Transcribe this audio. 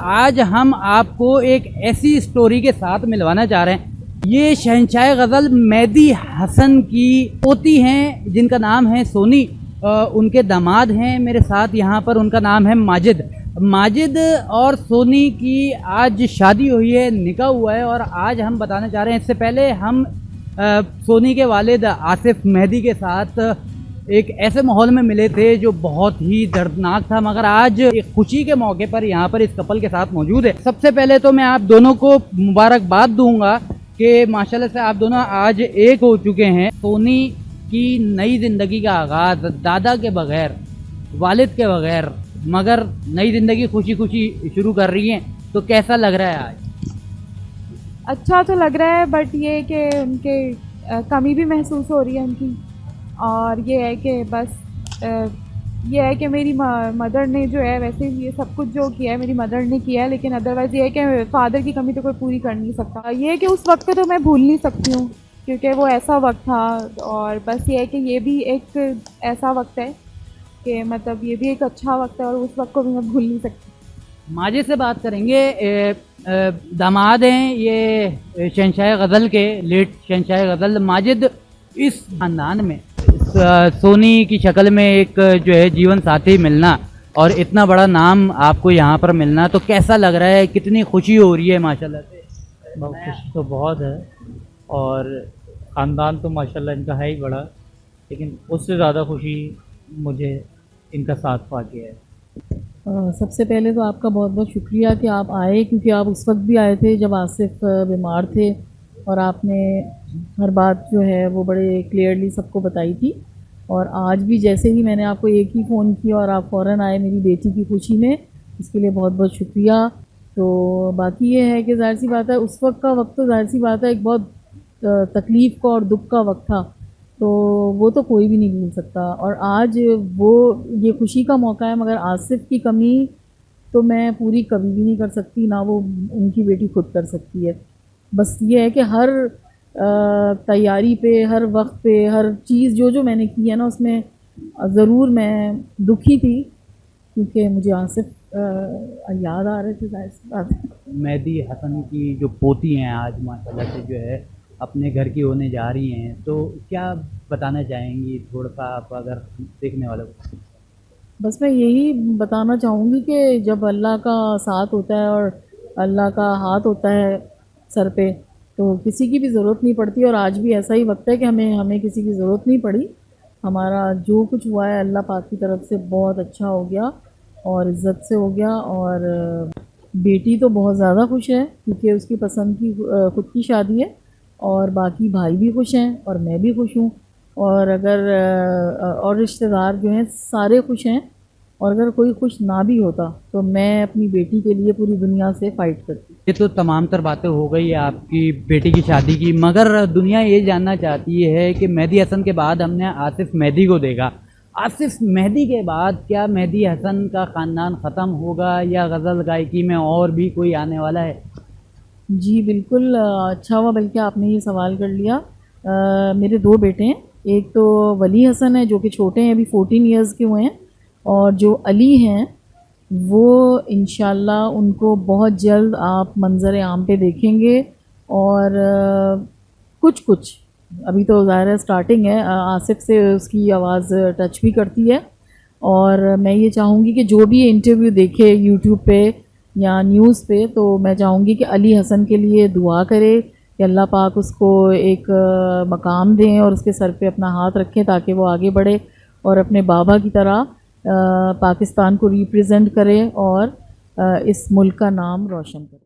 آج ہم آپ کو ایک ایسی سٹوری کے ساتھ ملوانا چاہ رہے ہیں. یہ شہنشاہ غزل مہدی حسن کی پوتی ہیں جن کا نام ہے سونی. ان کے داماد ہیں میرے ساتھ یہاں پر, ان کا نام ہے ماجد. ماجد اور سونی کی آج شادی ہوئی ہے, نکاح ہوا ہے, اور آج ہم بتانا چاہ رہے ہیں. اس سے پہلے ہم سونی کے والد آصف مہدی کے ساتھ ایک ایسے ماحول میں ملے تھے جو بہت ہی دردناک تھا, مگر آج ایک خوشی کے موقع پر یہاں پر اس کپل کے ساتھ موجود ہے. سب سے پہلے تو میں آپ دونوں کو مبارکباد دوں گا کہ ماشاءاللہ سے آپ دونوں آج ایک ہو چکے ہیں. سونی کی نئی زندگی کا آغاز دادا کے بغیر, والد کے بغیر, مگر نئی زندگی خوشی خوشی شروع کر رہی ہیں, تو کیسا لگ رہا ہے آج؟ اچھا تو لگ رہا ہے, بٹ یہ کہ ان کے کمی بھی محسوس ہو رہی ہے ان کی. اور یہ ہے کہ بس یہ ہے کہ میری مدر نے جو ہے, ویسے یہ سب کچھ جو کیا ہے میری مدر نے کیا ہے, لیکن ادروائز یہ ہے کہ فادر کی کمی تو کوئی پوری کر نہیں سکتا. یہ ہے کہ اس وقت کو تو میں بھول نہیں سکتی ہوں کیونکہ وہ ایسا وقت تھا. اور بس یہ ہے کہ یہ بھی ایک ایسا وقت ہے کہ مطلب یہ بھی ایک اچھا وقت ہے, اور اس وقت کو بھی میں بھول نہیں سکتی. ماجد سے بات کریں گے. داماد ہیں یہ شہنشاہ غزل کے, لیٹ شہنشاہ غزل. ماجد, اس خاندان میں سونی کی شکل میں ایک جو ہے جیون ساتھی ملنا اور اتنا بڑا نام آپ کو یہاں پر ملنا, تو کیسا لگ رہا ہے, کتنی خوشی ہو رہی ہے ماشاءاللہ سے؟ خوشی تو بہت ہے, اور خاندان تو ماشاءاللہ ان کا ہے ہی بڑا, لیکن اس سے زیادہ خوشی مجھے ان کا ساتھ پا کے ہے. سب سے پہلے تو آپ کا بہت بہت شکریہ کہ آپ آئے, کیونکہ آپ اس وقت بھی آئے تھے جب آصف بیمار تھے, اور آپ نے ہر بات جو ہے وہ بڑے کلیئرلی سب کو بتائی تھی. اور آج بھی جیسے ہی میں نے آپ کو ایک ہی فون کیا اور آپ فوراً آئے میری بیٹی کی خوشی میں, اس کے لیے بہت بہت شکریہ. تو باقی یہ ہے کہ ظاہر سی بات ہے اس وقت کا وقت تو ظاہر سی بات ہے ایک بہت تکلیف کا اور دکھ کا وقت تھا, تو وہ تو کوئی بھی نہیں بھول سکتا. اور آج وہ یہ خوشی کا موقع ہے, مگر آصف کی کمی تو میں پوری کبھی بھی نہیں کر سکتی, نہ وہ ان کی بیٹی خود کر سکتی ہے. بس یہ ہے کہ ہر تیاری پہ, ہر وقت پہ, ہر چیز جو میں نے کی ہے نا, اس میں ضرور میں دکھی تھی, کیونکہ مجھے آصف یاد آ رہے تھے. ظاہر سی بات ہے مہدی حسن کی جو پوتی ہیں آج ماشاءاللہ سے جو ہے اپنے گھر کی ہونے جا رہی ہیں, تو کیا بتانا چاہیں گی تھوڑا سا آپ اگر دیکھنے والوں کو؟ بس میں یہی بتانا چاہوں گی کہ جب اللہ کا ساتھ ہوتا ہے اور اللہ کا ہاتھ ہوتا ہے سر پہ, تو کسی کی بھی ضرورت نہیں پڑتی. اور آج بھی ایسا ہی وقت ہے کہ ہمیں کسی کی ضرورت نہیں پڑی. ہمارا جو کچھ ہوا ہے اللہ پاک کی طرف سے بہت اچھا ہو گیا اور عزت سے ہو گیا. اور بیٹی تو بہت زیادہ خوش ہے کیونکہ اس کی پسند کی خود کی شادی ہے, اور باقی بھائی بھی خوش ہیں اور میں بھی خوش ہوں, اور اگر اور رشتہ دار جو ہیں سارے خوش ہیں. اور اگر کوئی خوش نہ بھی ہوتا تو میں اپنی بیٹی کے لیے پوری دنیا سے فائٹ کرتی. یہ تو تمام تر باتیں ہو گئی آپ کی بیٹی کی شادی کی, مگر دنیا یہ جاننا چاہتی ہے کہ مہدی حسن کے بعد ہم نے آصف مہدی کو دیکھا. آصف مہدی کے بعد کیا مہدی حسن کا خاندان ختم ہوگا یا غزل گائکی میں اور بھی کوئی آنے والا ہے؟ جی بالکل, اچھا ہوا بلکہ آپ نے یہ سوال کر لیا. میرے دو بیٹے ہیں, ایک تو ولی حسن ہے جو کہ چھوٹے ہیں, ابھی 14 ایئرز کے ہوئے ہیں, اور جو علی ہیں وہ انشاءاللہ ان کو بہت جلد آپ منظر عام پہ دیکھیں گے. اور کچھ ابھی تو ظاہر ہے سٹارٹنگ ہے, آصف سے اس کی آواز ٹچ بھی کرتی ہے. اور میں یہ چاہوں گی کہ جو بھی انٹرویو دیکھے یوٹیوب پہ یا نیوز پہ, تو میں چاہوں گی کہ علی حسن کے لیے دعا کرے کہ اللہ پاک اس کو ایک مقام دیں اور اس کے سر پہ اپنا ہاتھ رکھیں تاکہ وہ آگے بڑھے اور اپنے بابا کی طرح پاکستان کو ریپریزنٹ کرے اور اس ملک کا نام روشن کرے.